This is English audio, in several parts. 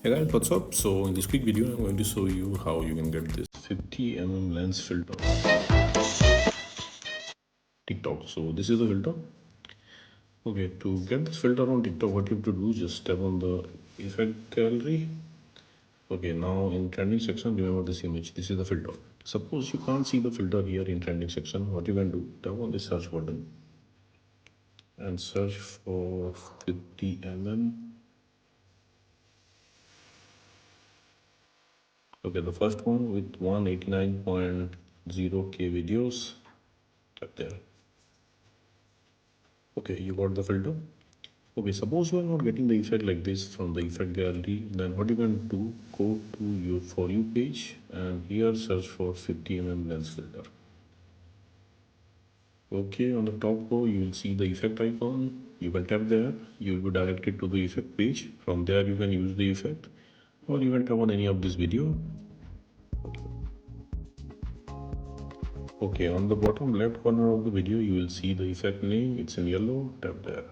Hey guys, what's up? So in this quick video, I'm going to show you how you can get this 50 lens filter TikTok. So this is the filter. Okay, to get this filter on TikTok, what you have to do, just tap on the effect gallery. Okay, now in trending section, remember this image. This is the filter. Suppose you can't see the filter here in trending section, what you can do, tap on the search button and search for 50 Okay, the first one with 189.0K videos up there. Okay, you got the filter. Okay, suppose you are not getting the effect like this from the effect gallery, then what you can do, go to your For You page and here search for 50 lens filter. Okay, on the top row you will see the effect icon. You can tap there, you will be directed to the effect page. From there you can use the effect or you can tap on any of this video. Okay, on the bottom left corner of the video you will see the effect name, it's in yellow, tap there.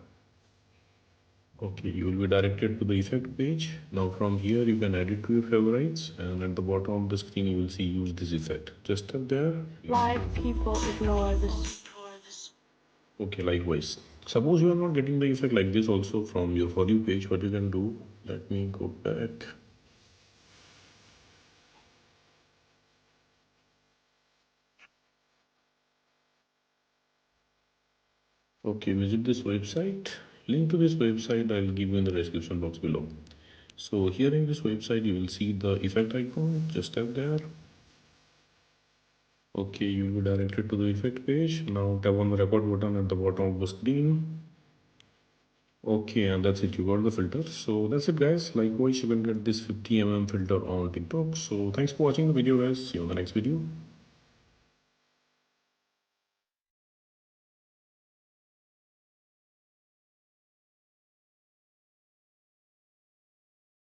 Okay, you will be directed to the effect page. Now from here you can add it to your favorites and at the bottom of the screen you will see use this effect. Just tap there. Why people ignore this? Okay, likewise. Suppose you are not getting the effect like this also from your For You page, what you can do, let me go back. Okay, visit this website. Link to this website I'll give you in the description box below. So here in this website you will see the effect icon, just tap there. Okay, you will be directed to the effect page. Now tap on the record button at the bottom of the screen. Okay, and that's it. You got the filter. So that's it, guys. Likewise, you can get this 50 filter on TikTok. So thanks for watching the video, guys. See you on the next video.